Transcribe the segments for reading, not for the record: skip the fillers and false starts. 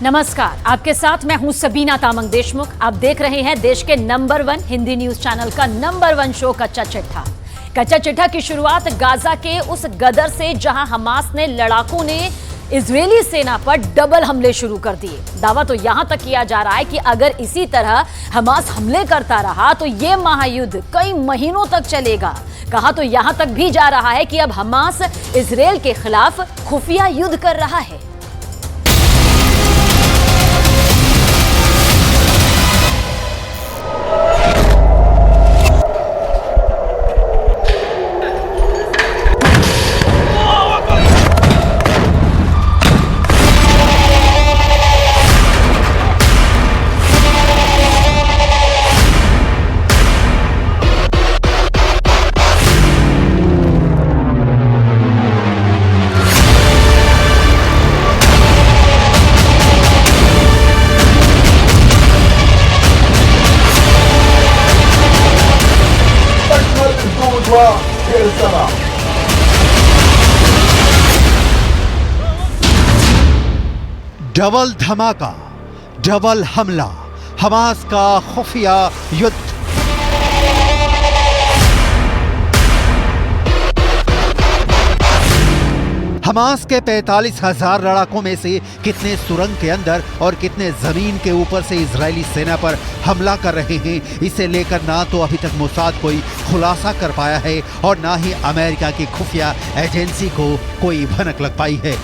नमस्कार, आपके साथ मैं हूं सबीना तामंग देशमुख। आप देख रहे हैं देश के नंबर 1 हिंदी न्यूज चैनल का नंबर 1 शो कच्चा चिट्ठा। कच्चा चिट्ठा की शुरुआत गाजा के उस गदर से जहां हमास ने लड़ाकों ने इजरायली सेना पर डबल हमले शुरू कर दिए। दावा तो यहां तक किया जा रहा है कि अगर इसी तरह हमास हमले करता रहा तो यह महायुद्ध कई महीनों तक चलेगा। कहा तो यहां तक भी जा रहा है कि अब हमास इजरायल के खिलाफ खुफिया युद्ध कर रहा है। डबल धमाका, डबल हमला, हमास का खुफिया युद्ध। हमास के 45,000 लड़ाकों में से कितने सुरंग के अंदर और कितने जमीन के ऊपर से इजरायली सेना पर हमला कर रहे हैं, इसे लेकर ना तो अभी तक मोसाद कोई खुलासा कर पाया है और ना ही अमेरिका की खुफिया एजेंसी को कोई भनक लग पाई है।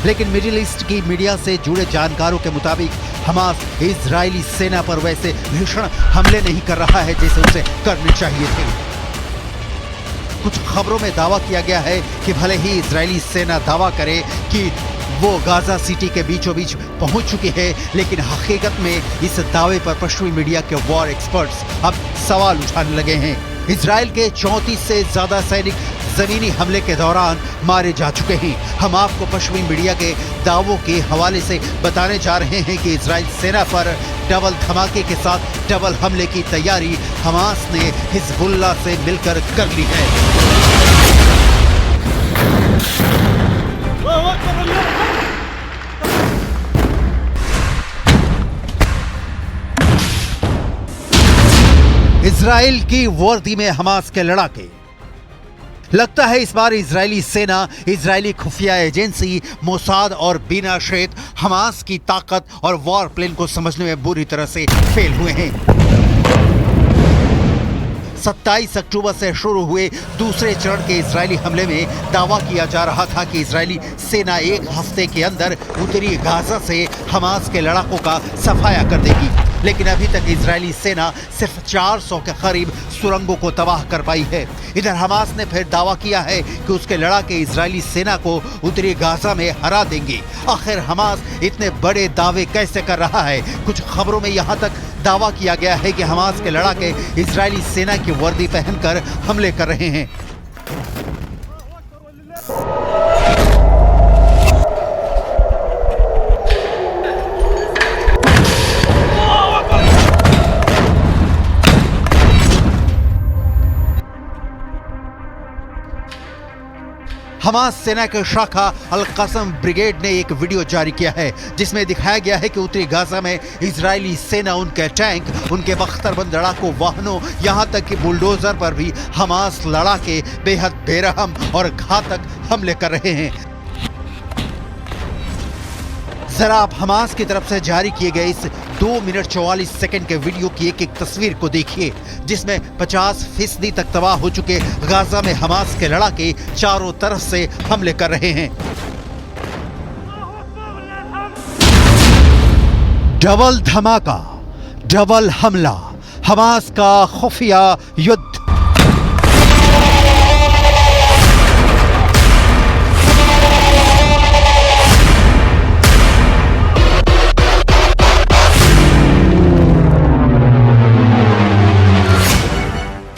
लेकिन मिडिल ईस्ट की मीडिया से जुड़े जानकारों के मुताबिक हमास इजरायली सेना पर वैसे भीषण हमले नहीं कर रहा है जैसे उसे करने चाहिए थे। कुछ खबरों में दावा किया गया है कि भले ही इजरायली सेना दावा करे कि वो गाजा सिटी के बीचों बीच पहुंच चुकी है, लेकिन हकीकत में इस दावे पर पश्चिमी मीडिया के वॉर एक्सपर्ट्स अब सवाल उठाने लगे हैं। इजरायल के 34 से ज्यादा सैनिक जमीनी हमले के दौरान मारे जा चुके हैं। हम आपको पश्चिमी मीडिया के दावों के हवाले से बताने जा रहे हैं कि इजरायल सेना पर डबल धमाके के साथ डबल हमले की तैयारी हमास ने हिजबुल्लाह से मिलकर कर ली है। इजराइल की वर्दी में हमास के लड़ाके। लगता है इस बार इजरायली सेना, इजरायली खुफिया एजेंसी मोसाद और बिना शेत हमास की ताकत और वॉर प्लान को समझने में बुरी तरह से फेल हुए हैं। 27 अक्टूबर से शुरू हुए दूसरे चरण के इजरायली हमले में दावा किया जा रहा था कि इजरायली सेना एक हफ्ते के अंदर उत्तरी गाजा से हमास के लड़ाकों का सफाया कर देगी, लेकिन अभी तक इजरायली सेना सिर्फ 400 के करीब सुरंगों को तबाह कर पाई है। इधर हमास ने फिर दावा किया है कि उसके लड़ाके इजरायली सेना को उत्तरी गाजा में हरा देंगे। आखिर हमास इतने बड़े दावे कैसे कर रहा है? कुछ खबरों में यहाँ तक दावा किया गया है कि हमास के लड़ाके इजरायली सेना की वर्दी पहनकर हमले कर रहे हैं। हमास सेना के शाखा अल कसम ब्रिगेड ने एक वीडियो जारी किया है जिसमें दिखाया गया है कि उत्तरी गाजा में इजरायली सेना उनके टैंक, उनके बख्तरबंद लड़ाकू वाहनों, यहां तक कि बुलडोजर पर भी हमास लड़ाके बेहद बेरहम और घातक हमले कर रहे हैं। जरा आप हमास की तरफ से जारी किए गए इस 2 मिनट 44 सेकंड के वीडियो की एक तस्वीर को देखिए, जिसमें 50% तक तबाह हो चुके गाजा में हमास के लड़ाके चारों तरफ से हमले कर रहे हैं। डबल धमाका, डबल हमला, हमास का खुफिया युद्ध।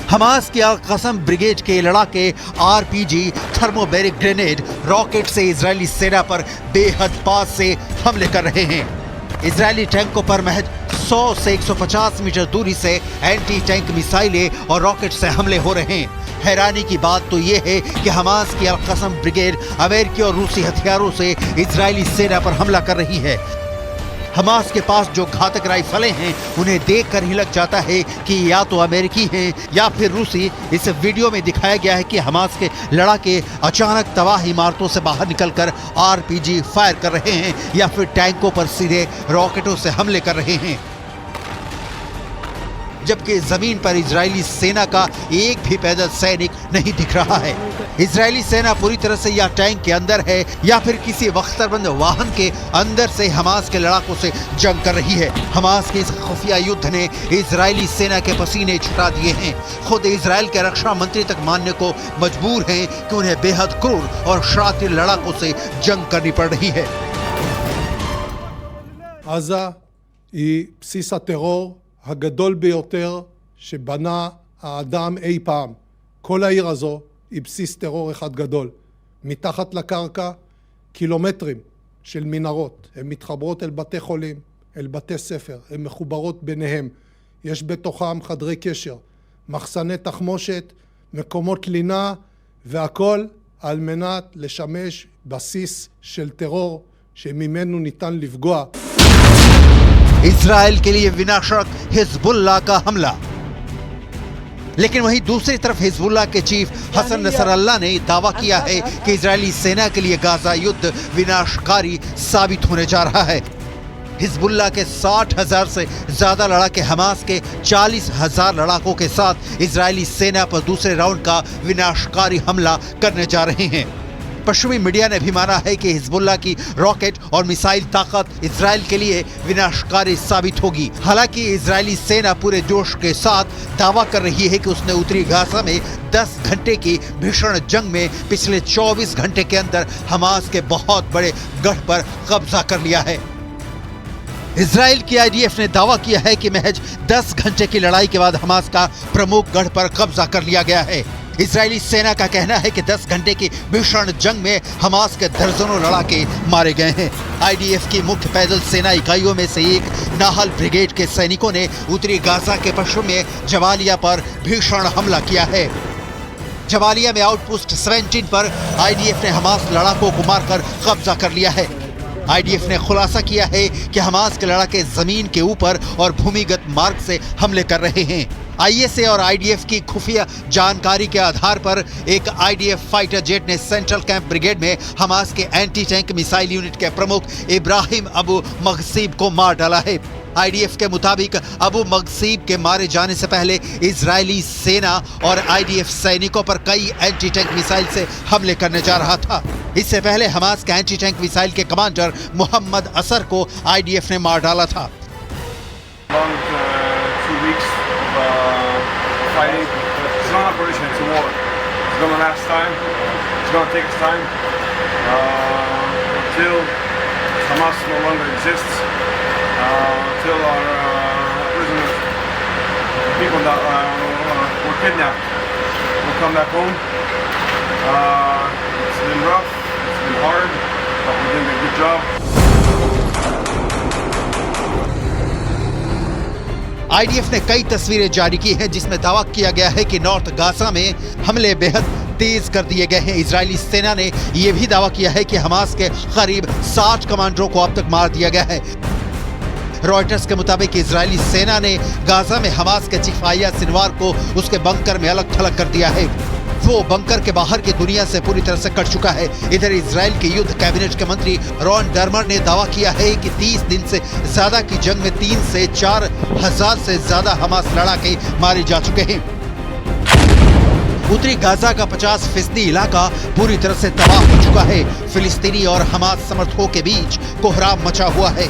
हमास की अल कसम ब्रिगेड के लड़ाके आरपीजी, थर्मोबैरिक ग्रेनेड, रॉकेट से इजरायली सेना पर बेहद पास से हमले कर रहे हैं। इजरायली टैंकों पर महज 100 से 150 मीटर दूरी से एंटी टैंक मिसाइलें और रॉकेट से हमले हो रहे हैं। हैरानी की बात तो ये है कि हमास की अल-क़सम ब्रिगेड अमेरिकी और रूसी हथियारों से इजरायली सेना पर हमला कर रही है। हमास के पास जो घातक राइफलें हैं उन्हें देखकर ही लग जाता है कि या तो अमेरिकी हैं या फिर रूसी। इस वीडियो में दिखाया गया है कि हमास के लड़ाके अचानक तबाह इमारतों से बाहर निकलकर आरपीजी फायर कर रहे हैं या फिर टैंकों पर सीधे रॉकेटों से हमले कर रहे हैं, जबकि जमीन पर इजरायली सेना का एक भी पैदल सैनिक नहीं दिख रहा है। इजरायली सेना पूरी तरह से या टैंक के अंदर है या फिर किसी बख्तरबंद वाहन के अंदर से हमास के लड़ाकों से जंग कर रही है। हमास के इस खुफिया युद्ध ने इजरायली सेना के पसीने छुटा दिए हैं। खुद इजराइल के रक्षा मंत्री तक मानने को मजबूर हैं कि उन्हें बेहद क्रूर और शातिर लड़ाकों से जंग करनी पड़ रही है। עזה היא בסיס הטרור הגדול ביותר שבנה האדם אי פעם. כל העיר הזו היא בסיס טרור אחד גדול. מתחת לקרקע קילומטרים של מנהרות. הן מתחברות אל בתי חולים, אל בתי ספר, הן מחוברות ביניהם. יש בתוכם חדרי קשר, מחסני תחמושת, מקומות לינה, והכל על מנת לשמש בסיס של טרור שממנו ניתן לפגוע. इजराइल के लिए विनाशक हिजबुल्लाह का हमला। लेकिन वहीं दूसरी तरफ हिजबुल्लाह के चीफ हसन नसरल्लाह ने दावा किया है कि इजरायली सेना के लिए गाजा युद्ध विनाशकारी साबित होने जा रहा है। हिजबुल्लाह के 60,000 से ज्यादा लड़ाके हमास के 40,000 लड़ाकों के साथ इजरायली सेना पर दूसरे राउंड का विनाशकारी हमला करने जा रहे हैं। पश्चिमी मीडिया ने भी माना है कि हिजबुल्लाह की रॉकेट और मिसाइल ताकत इजराइल के लिए विनाशकारी साबित होगी। हालांकि इजरायली सेना पूरे जोश के साथ दावा कर रही है कि उसने उत्तरी गाजा में 10 घंटे की भीषण जंग में पिछले 24 घंटे के अंदर हमास के बहुत बड़े गढ़ पर कब्जा कर लिया है। इजराइल की आईडीएफ ने दावा किया है कि महज 10 घंटे की लड़ाई के बाद हमास का प्रमुख गढ़ पर कब्जा कर लिया गया है। इजरायली सेना का कहना है कि 10 घंटे की भीषण जंग में हमास के दर्जनों लड़ाके मारे गए हैं। आईडीएफ की मुख्य पैदल सेना इकाइयों में से एक नाहल ब्रिगेड के सैनिकों ने उत्तरी गाजा के पश्चिम में जबालिया पर भीषण हमला किया है। जबालिया में आउटपोस्ट 17 पर आईडीएफ ने हमास लड़ाकों को मारकर कब्जा कर लिया है। आईडीएफ ने खुलासा किया है कि हमास के लड़ाके जमीन के ऊपर और भूमिगत मार्ग से हमले कर रहे हैं। आईएसए और आईडीएफ की खुफिया जानकारी के आधार पर एक आईडीएफ फाइटर जेट ने सेंट्रल कैंप ब्रिगेड में हमास के एंटी टैंक मिसाइल यूनिट के प्रमुख इब्राहिम अबू मगसीब को मार डाला है। आईडीएफ के मुताबिक अबू मगसीब के मारे जाने से पहले इजरायली सेना और आईडीएफ सैनिकों पर कई एंटी टैंक मिसाइल से हमले करने जा रहा था। इससे पहले हमास के एंटी टैंक मिसाइल के कमांडर मोहम्मद असर को आईडीएफ ने मार डाला था। Fighting. It's not an operation, it's a war. It's going to last time. It's going to take its time until Hamas no longer exists, until our prisoners, people that were kidnapped, will come back home. It's been rough, it's been hard, but we're doing a good job. IDF ने कई तस्वीरें जारी की हैं जिसमें दावा किया गया है कि नॉर्थ गाजा में हमले बेहद तेज कर दिए गए हैं। इजरायली सेना ने यह भी दावा किया है कि हमास के करीब 60 कमांडरों को अब तक मार दिया गया है। रॉयटर्स के मुताबिक इजरायली सेना ने गाजा में हमास के चीफ आया सिनवार को उसके बंकर में अलग थलग कर दिया है। वो बंकर के बाहर की दुनिया से पूरी तरह से कट चुका है। इधर इजराइल के युद्ध कैबिनेट के मंत्री रॉन डर्मर ने दावा किया है कि 30 दिन से ज्यादा की जंग में 3 से 4 हजार से ज्यादा हमास लड़ाके मारे जा चुके हैं। उत्तरी गाजा का 50% इलाका पूरी तरह से तबाह हो चुका है। फिलिस्तीनी और हमास समर्थकों के बीच कोहराम मचा हुआ है।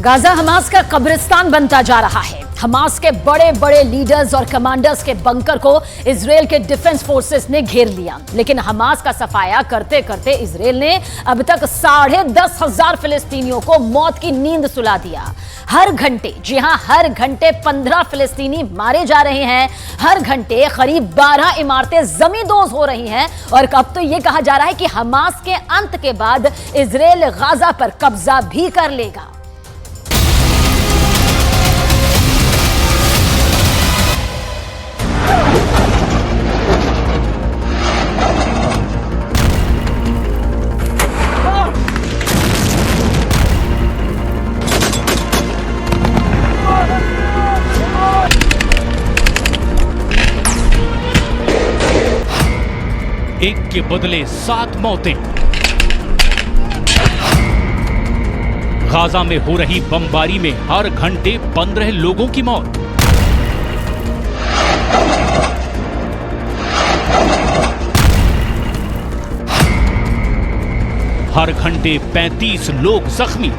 गाजा हमास का कब्रिस्तान बनता जा रहा है। हमास के बड़े बड़े लीडर्स और कमांडर्स के बंकर को इजराइल के डिफेंस फोर्सेस ने घेर लिया, लेकिन हमास का सफाया करते करते इजराइल ने अब तक 10,500 फिलिस्तीनियों को मौत की नींद सुला दिया। हर घंटे, जी हां, हर घंटे 15 फिलिस्तीनी मारे जा रहे हैं। हर घंटे करीब 12 इमारतें जमींदोज हो रही हैं और अब तो यह कहा जा रहा है कि हमास के अंत के बाद इजराइल गाजा पर कब्जा भी कर लेगा। एक के बदले 7 मौतें। गाजा में हो रही बमबारी में हर घंटे 15 लोगों की मौत। हर घंटे 35 लोग जख्मी।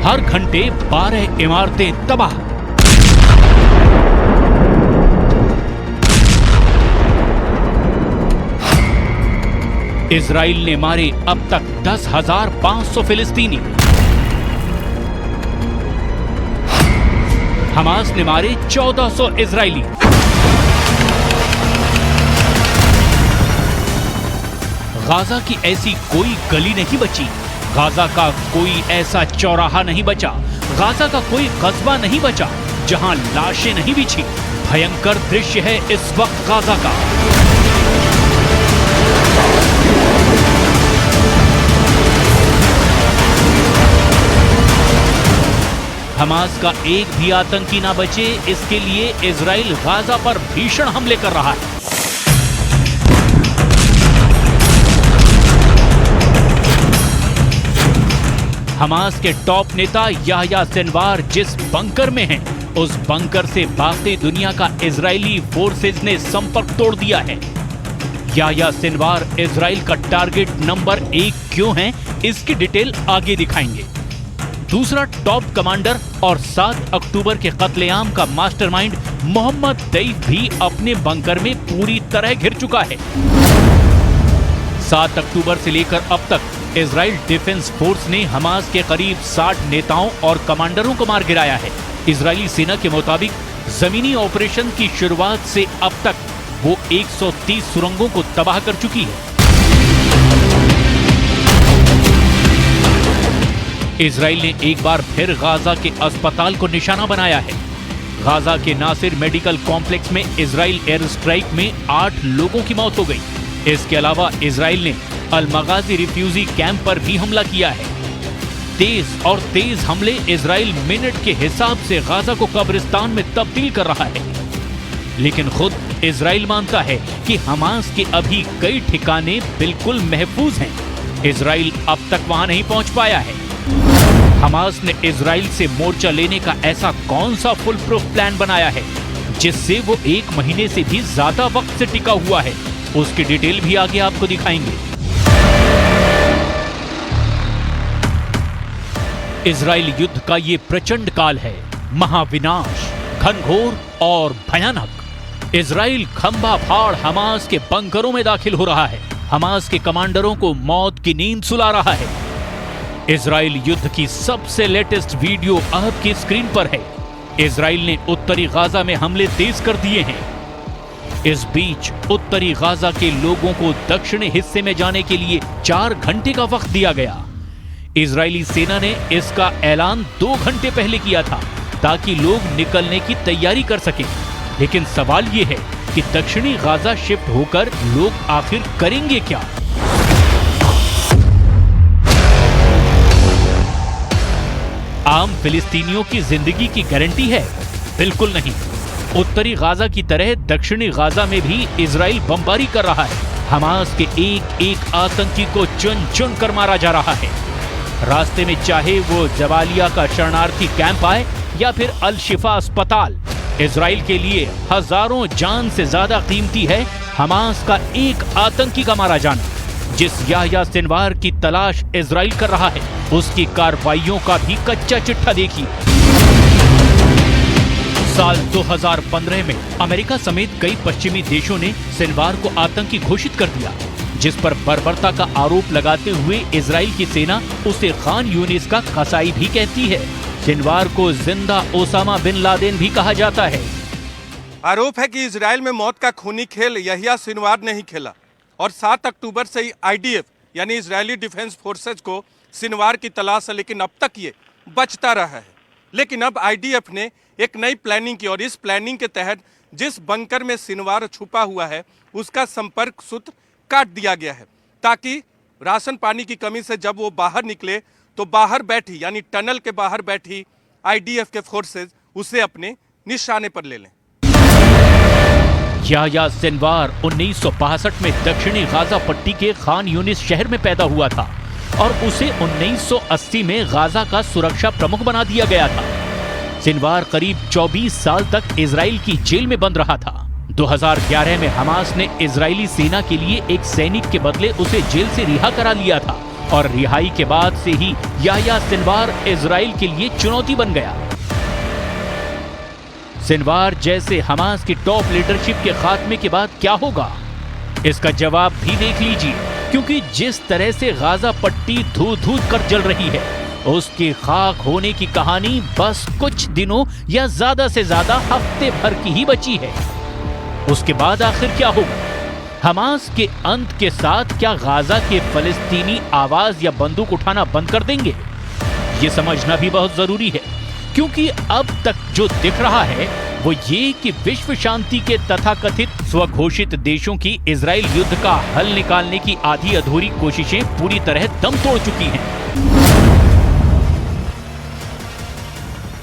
हर घंटे 12 इमारतें तबाह। इजराइल ने मारे अब तक 10,500 फिलिस्तीनी। हमास ने मारे 1,400 इजरायली। गाजा की ऐसी कोई गली नहीं बची, गाजा का कोई ऐसा चौराहा नहीं बचा, गाजा का कोई कस्बा नहीं बचा जहां लाशें नहीं बिछी। भयंकर दृश्य है इस वक्त गाजा का। हमास का एक भी आतंकी ना बचे, इसके लिए इजराइल गाजा पर भीषण हमले कर रहा है। हमास के टॉप नेता याह्या सिनवार जिस बंकर में हैं, उस बंकर से भागते दुनिया का इजरायली फोर्सेज ने संपर्क तोड़ दिया है। याह्या सिनवार इजराइल का टारगेट नंबर 1 क्यों है, इसकी डिटेल आगे दिखाएंगे। दूसरा टॉप कमांडर और 7 अक्टूबर के कत्लेआम का मास्टरमाइंड मोहम्मद दैफ भी अपने बंकर में पूरी तरह घिर चुका है। 7 अक्टूबर से लेकर अब तक इजराइल डिफेंस फोर्स ने हमास के करीब 60 नेताओं और कमांडरों को मार गिराया है। इजरायली सेना के मुताबिक जमीनी ऑपरेशन की शुरुआत से अब तक वो 130 सुरंगों को तबाह कर चुकी है। इजराइल ने एक बार फिर गाजा के अस्पताल को निशाना बनाया है। गाजा के नासिर मेडिकल कॉम्प्लेक्स में इजराइल एयर स्ट्राइक में 8 लोगों की मौत हो गई। इसके अलावा इजराइल ने अल मगाजी रिफ्यूजी कैंप पर भी हमला किया है। तेज हमले इजराइल मिनट के हिसाब से गाजा को कब्रिस्तान में तब्दील कर रहा है। लेकिन खुद इजराइल मानता है कि हमास के अभी कई ठिकाने बिल्कुल महफूज हैं। इजराइल अब तक वहां नहीं पहुंच पाया है। हमास ने इजराइल से मोर्चा लेने का ऐसा कौन सा फुल प्रूफ प्लान बनाया है जिससे वो 1 महीने से भी ज्यादा वक्त से टिका हुआ है, उसकी डिटेल भी आगे आपको दिखाएंगे। इजराइल युद्ध का ये प्रचंड काल है, महाविनाश, घनघोर और भयानक। इजराइल खंभा फाड़ हमास के बंकरों में दाखिल हो रहा है, हमास के कमांडरों को मौत की नींद सुला रहा है। इजराइल युद्ध की सबसे लेटेस्ट वीडियो आपकी स्क्रीन पर है। इजराइल ने उत्तरी गाजा में हमले तेज कर दिए हैं। इस बीच उत्तरी गाजा के लोगों को दक्षिणी हिस्से में जाने के लिए 4 घंटे का वक्त दिया गया। इजरायली सेना ने इसका ऐलान 2 घंटे पहले किया था ताकि लोग निकलने की तैयारी कर सकें। लेकिन सवाल यह है कि दक्षिणी गाजा शिफ्ट होकर लोग आखिर करेंगे क्या? आम फिलिस्तीनियों की जिंदगी की गारंटी है? बिल्कुल नहीं। उत्तरी गाजा की तरह दक्षिणी गाजा में भी इजराइल बमबारी कर रहा है। हमास के एक आतंकी को चुन चुन कर मारा जा रहा है। रास्ते में चाहे वो जबालिया का शरणार्थी कैंप आए या फिर अल शिफा अस्पताल, इजराइल के लिए हजारों जान से ज्यादा कीमती है हमास का एक आतंकी का मारा जाना। जिस याह्या सिनवार की तलाश इजराइल कर रहा है, उसकी कार्रवाइयों का भी कच्चा चिट्ठा देखिए। साल 2015 में अमेरिका समेत कई पश्चिमी देशों ने सिनवार को आतंकी घोषित कर दिया, जिस पर बर्बरता का आरोप लगाते हुए इजराइल की सेना उसे खान यूनिस का कसाई भी कहती है। सिनवार को जिंदा ओसामा बिन लादेन भी कहा जाता है। आरोप है कि इजराइल में मौत का खूनी खेल यहिया सिनवार ने ही खेला और 7 अक्टूबर से ही आईडीएफ यानी इजरायली डिफेंस फोर्सेज को सिनवार की तलाश है, लेकिन अब तक ये बचता रहा है। लेकिन अब आईडीएफ ने एक नई प्लानिंग की और इस प्लानिंग के तहत जिस बंकर में सिनवार छुपा हुआ है उसका संपर्क सूत्र काट दिया गया है, ताकि राशन पानी की कमी से जब वो बाहर निकले तो बाहर बैठी यानी टनल के बाहर बैठी आईडीएफ के फोर्सेज उसे अपने निशाने पर ले लें। याह्या सिनवार 1962 में दक्षिणी गाजा पट्टी के खान यूनिस शहर में पैदा हुआ था और उसे 1980 में गाजा का सुरक्षा प्रमुख बना दिया गया था। सिनवार करीब 24 साल तक इजराइल की जेल में बंद रहा था। 2011 में हमास ने इजरायली सेना के लिए एक सैनिक के बदले उसे जेल से रिहा करा लिया था और रिहाई के बाद से ही याह्या सिनवार इजराइल के लिए चुनौती बन गया। सिनवार जैसे हमास की टॉप लीडरशिप के खात्मे के बाद क्या होगा, इसका जवाब भी देख लीजिए, क्योंकि जिस तरह से गाजा पट्टी धू-धू कर जल रही है उसकी खाक होने की कहानी बस कुछ दिनों या ज्यादा से ज्यादा हफ्ते भर की ही बची है। उसके बाद आखिर क्या होगा? हमास के अंत के साथ क्या गाजा के फलस्तीनी आवाज या बंदूक उठाना बंद कर देंगे? ये समझना भी बहुत जरूरी है, क्योंकि अब तक जो दिख रहा है वो ये कि विश्व शांति के तथाकथित स्वघोषित देशों की इजराइल युद्ध का हल निकालने की आधी अधूरी कोशिशें पूरी तरह दम तोड़ चुकी हैं।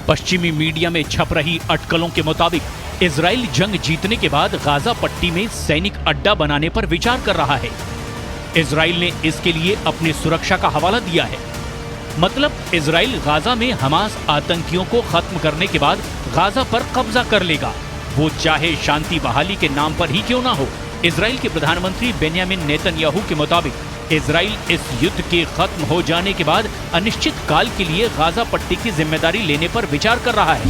पश्चिमी मीडिया में छप रही अटकलों के मुताबिक इजराइल जंग जीतने के बाद गाजा पट्टी में सैनिक अड्डा बनाने पर विचार कर रहा है। इजराइल ने इसके लिए अपनी सुरक्षा का हवाला दिया है। मतलब इजराइल गाजा में हमास आतंकियों को खत्म करने के बाद गाजा पर कब्जा कर लेगा, वो चाहे शांति बहाली के नाम पर ही क्यों ना हो। इजराइल के प्रधानमंत्री बेन्यामिन नेतन्याहू के मुताबिक इजराइल इस युद्ध के खत्म हो जाने के बाद अनिश्चित काल के लिए गाजा पट्टी की जिम्मेदारी लेने पर विचार कर रहा है।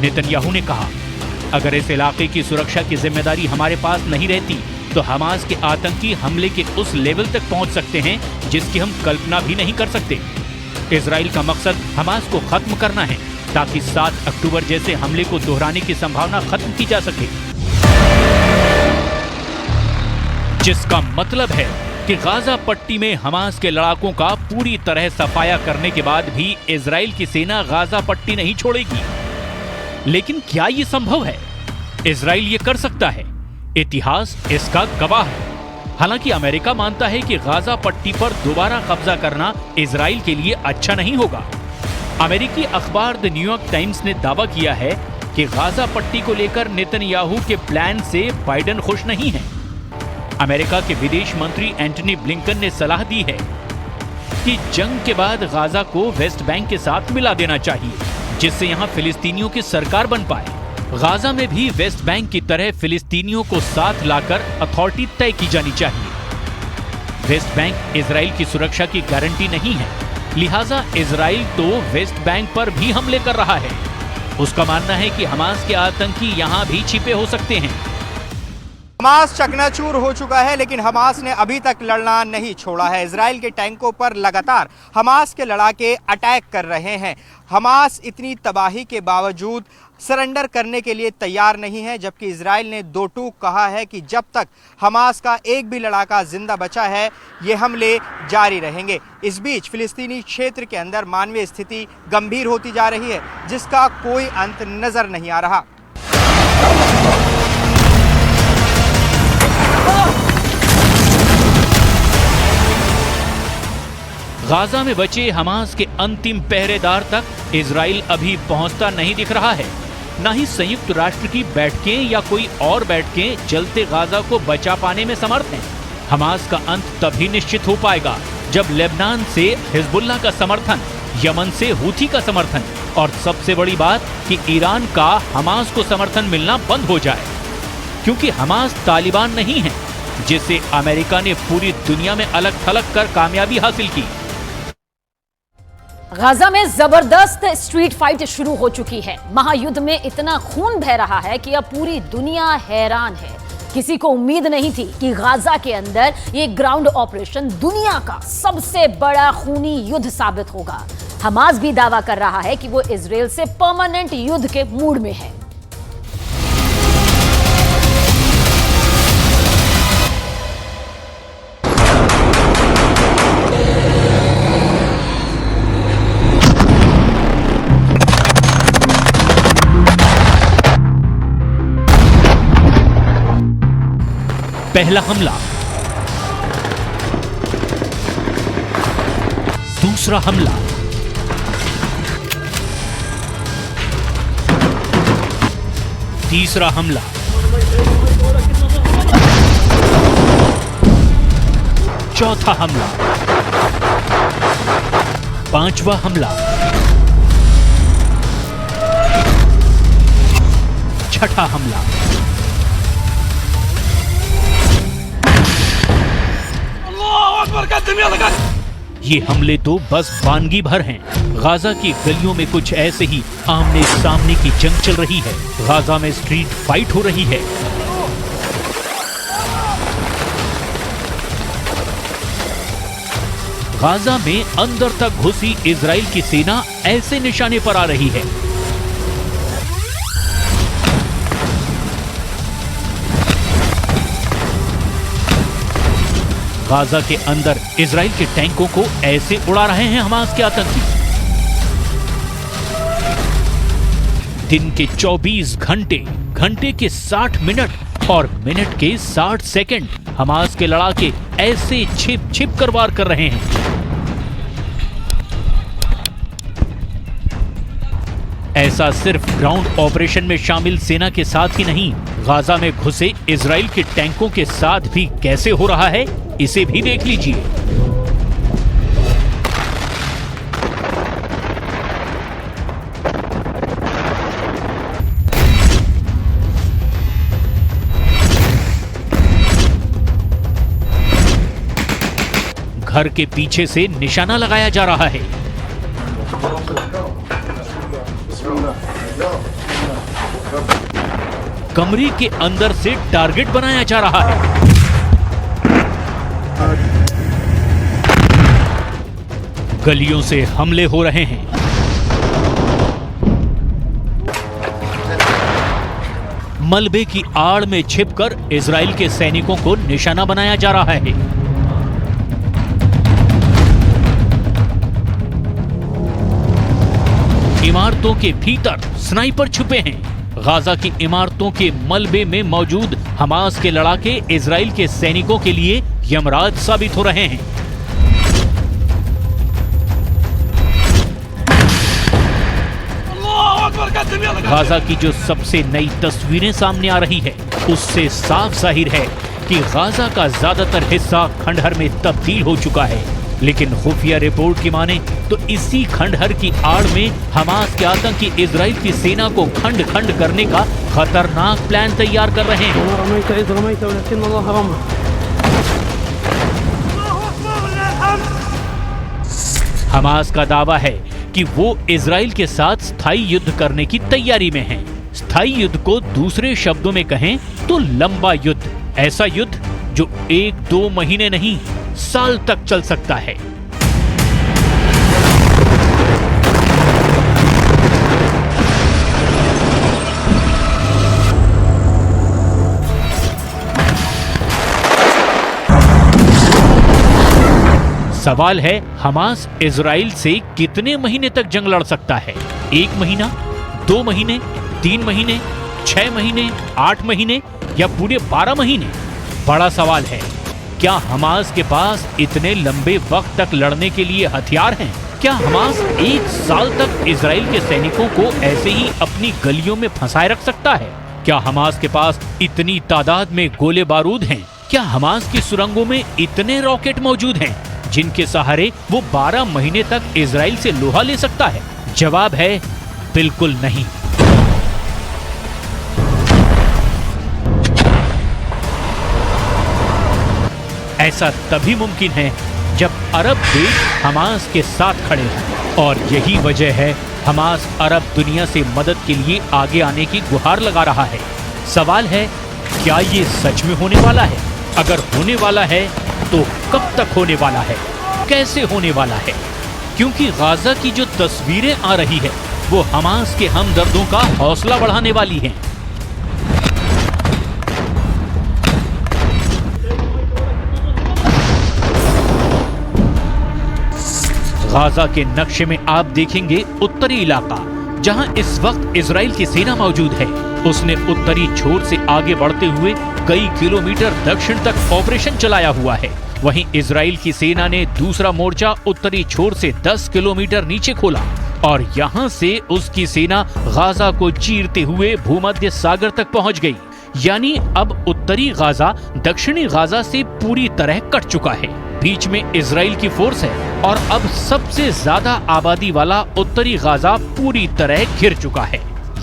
नेतन्याहू ने कहा, अगर इस इलाके की सुरक्षा की जिम्मेदारी हमारे पास नहीं रहती तो हमास के आतंकी हमले के उस लेवल तक पहुंच सकते हैं जिसकी हम कल्पना भी नहीं कर सकते। इजराइल का मकसद हमास को खत्म करना है ताकि 7 अक्टूबर जैसे हमले को दोहराने की संभावना खत्म की जा सके, जिसका मतलब है कि गाजा पट्टी में हमास के लड़ाकों का पूरी तरह सफाया करने के बाद भी इजराइल की सेना गाजा पट्टी नहीं छोड़ेगी। लेकिन क्या ये संभव है? इजराइल ये कर सकता है, इतिहास इसका गवाह है। हालांकि अमेरिका मानता है कि गाजा पट्टी पर दोबारा कब्जा करना इजराइल के लिए अच्छा नहीं होगा। अमेरिकी अखबार द न्यूयॉर्क टाइम्स ने दावा किया है कि गाजा पट्टी को लेकर नेतन्याहू के प्लान से बाइडेन खुश नहीं है। अमेरिका के विदेश मंत्री एंटनी ब्लिंकन ने सलाह दी है कि जंग के बाद गाजा को वेस्ट बैंक के साथ मिला देना चाहिए, जिससे यहां फिलिस्तीनियों की सरकार बन पाए। गाजा में भी वेस्ट बैंक की तरह फिलिस्तीनियों को साथ लाकर अथॉरिटी तय की जानी चाहिए। वेस्ट बैंक इजराइल की सुरक्षा की गारंटी नहीं है, लिहाजा इजराइल तो वेस्ट बैंक पर भी हमले कर रहा है। उसका मानना है कि हमास के आतंकी यहां भी छिपे हो सकते हैं। हमास चकनाचूर हो चुका है, लेकिन हमास ने अभी तक लड़ना नहीं छोड़ा है। इजराइल के टैंकों पर लगातार हमास के लड़ाके अटैक कर रहे हैं। हमास इतनी तबाही के बावजूद सरेंडर करने के लिए तैयार नहीं है, जबकि इजराइल ने दो टूक कहा है कि जब तक हमास का एक भी लड़ाका जिंदा बचा है ये हमले जारी रहेंगे। इस बीच फिलिस्तीनी क्षेत्र के अंदर मानवीय स्थिति गंभीर होती जा रही है, जिसका कोई अंत नजर नहीं आ रहा। गाजा में बचे हमास के अंतिम पहरेदार तक इजराइल अभी पहुंचता नहीं दिख रहा है। न ही संयुक्त राष्ट्र की बैठकें या कोई और बैठकें जलते गाजा को बचा पाने में समर्थ हैं। हमास का अंत तभी निश्चित हो पाएगा जब लेबनान से हिजबुल्लाह का समर्थन, यमन से हूथी का समर्थन और सबसे बड़ी बात कि ईरान का हमास को समर्थन मिलना बंद हो जाए। क्योंकि हमास तालिबान नहीं है, जिससे अमेरिका ने पूरी दुनिया में अलग थलग कर कामयाबी हासिल की। गाजा में जबरदस्त स्ट्रीट फाइट शुरू हो चुकी है। महायुद्ध में इतना खून बह रहा है कि अब पूरी दुनिया हैरान है। किसी को उम्मीद नहीं थी कि गाजा के अंदर ये ग्राउंड ऑपरेशन दुनिया का सबसे बड़ा खूनी युद्ध साबित होगा। हमास भी दावा कर रहा है कि वो इजराइल से परमानेंट युद्ध के मूड में है। पहला हमला, दूसरा हमला, तीसरा हमला, चौथा हमला, पांचवा हमला, छठा हमला। ये हमले तो बस वानगी भर हैं। गाजा की गलियों में कुछ ऐसे ही आमने सामने की जंग चल रही है। गाजा में स्ट्रीट फाइट हो रही है। गाजा में अंदर तक घुसी इजराइल की सेना ऐसे निशाने पर आ रही है। गाजा के अंदर इजराइल के टैंकों को ऐसे उड़ा रहे हैं हमास के आतंकी। दिन के 24 घंटे, घंटे के 60 मिनट और मिनट के 60 सेकंड हमास के लड़ाके ऐसे छिप छिप कर वार कर रहे हैं। ऐसा सिर्फ ग्राउंड ऑपरेशन में शामिल सेना के साथ ही नहीं, गाजा में घुसे इजराइल के टैंकों के साथ भी कैसे हो रहा है, इसे भी देख लीजिए। घर के पीछे से निशाना लगाया जा रहा है। कमरे के अंदर से टारगेट बनाया जा रहा है। गलियों से हमले हो रहे हैं। मलबे की आड़ में छिपकर इजराइल के सैनिकों को निशाना बनाया जा रहा है। इमारतों के भीतर स्नाइपर छुपे हैं। गाजा की इमारतों के मलबे में मौजूद हमास के लड़ाके इजराइल के सैनिकों के लिए यमराज साबित हो रहे हैं। गाजा की जो सबसे नई तस्वीरें सामने आ रही है, उससे साफ जाहिर है कि गाजा का ज्यादातर हिस्सा खंडहर में तब्दील हो चुका है। लेकिन खुफिया रिपोर्ट की माने तो इसी खंडहर की आड़ में हमास के आतंकी इजराइल की सेना को खंड खंड करने का खतरनाक प्लान तैयार कर रहे हैं। हमास का दावा है कि वो इजराइल के साथ स्थायी युद्ध करने की तैयारी में है। स्थायी युद्ध को दूसरे शब्दों में कहें तो लंबा युद्ध, ऐसा युद्ध जो 1-2 महीने नहीं, साल तक चल सकता है। सवाल है, हमास इजराइल से कितने महीने तक जंग लड़ सकता है? 1 महीना, 2 महीने, 3 महीने, 6 महीने, 8 महीने या पूरे 12 महीने? बड़ा सवाल है। क्या हमास के पास इतने लंबे वक्त तक लड़ने के लिए हथियार हैं? क्या हमास 1 साल तक इजराइल के सैनिकों को ऐसे ही अपनी गलियों में फंसाए रख सकता है? क्या हमास के पास इतनी तादाद में गोले बारूद हैं? क्या हमास की सुरंगों में इतने रॉकेट मौजूद हैं जिनके सहारे वो 12 महीने तक इजराइल से लोहा ले सकता है? जवाब है बिल्कुल नहीं। ऐसा तभी मुमकिन है जब अरब देश हमास के साथ खड़े हों, और यही वजह है हमास अरब दुनिया से मदद के लिए आगे आने की गुहार लगा रहा है। सवाल है, क्या ये सच में होने वाला है? अगर होने वाला है तो कब तक होने वाला है, कैसे होने वाला है? क्योंकि गाजा की जो तस्वीरें आ रही है वो हमास के हमदर्दों का हौसला बढ़ाने वाली हैं। गाजा के नक्शे में आप देखेंगे उत्तरी इलाका जहां इस वक्त इजराइल की सेना मौजूद है। उसने उत्तरी छोर से आगे बढ़ते हुए कई किलोमीटर दक्षिण तक ऑपरेशन चलाया हुआ है। वहीं इजराइल की सेना ने दूसरा मोर्चा उत्तरी छोर से 10 किलोमीटर नीचे खोला और यहां से उसकी सेना गाजा को चीरते हुए भूमध्य सागर तक पहुंच गई। यानी अब उत्तरी गाजा दक्षिणी गाजा से पूरी तरह कट चुका है। बीच में इजराइल की फोर्स है और अब सबसे ज्यादा आबादी वाला उत्तरी गाजा पूरी तरह घिर चुका है।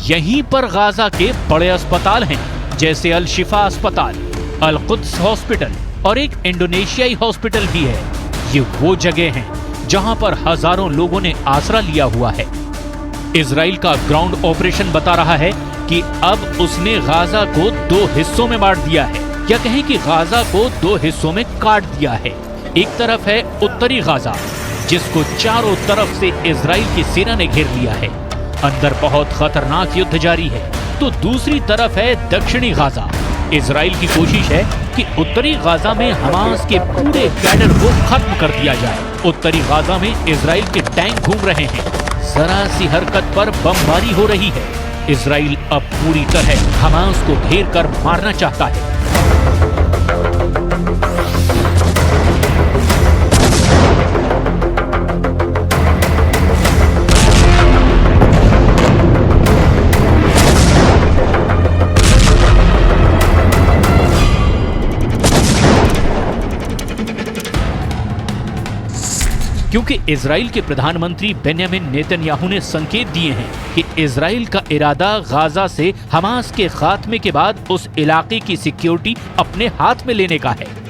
यहीं पर गाजा के बड़े अस्पताल हैं, जैसे अल शिफा अस्पताल, अल कुद्स हॉस्पिटल और एक इंडोनेशियाई हॉस्पिटल भी है। ये वो जगह हैं जहां पर हजारों लोगों ने आसरा लिया हुआ है। इजराइल का ग्राउंड ऑपरेशन बता रहा है कि अब उसने गाजा को 2 हिस्सों में बांट दिया है, या कहें कि गाजा को 2 हिस्सों में काट दिया है। एक तरफ है उत्तरी गाजा, जिसको चारों तरफ से इजराइल की सेना ने घेर लिया है, अंदर बहुत खतरनाक युद्ध जारी है। तो दूसरी तरफ है दक्षिणी गाजा। इजराइल की कोशिश है कि उत्तरी गाजा में हमास के पूरे कैडर को खत्म कर दिया जाए। उत्तरी गाजा में इजराइल के टैंक घूम रहे हैं, जरा सी हरकत पर बमबारी हो रही है। इजराइल अब पूरी तरह हमास को घेर कर मारना चाहता है। क्योंकि इजराइल के प्रधानमंत्री बेंयामिन नेतन्याहू ने संकेत दिए हैं कि इजराइल का इरादा गाजा से हमास के खात्मे के बाद उस इलाके की सिक्योरिटी अपने हाथ में लेने का है।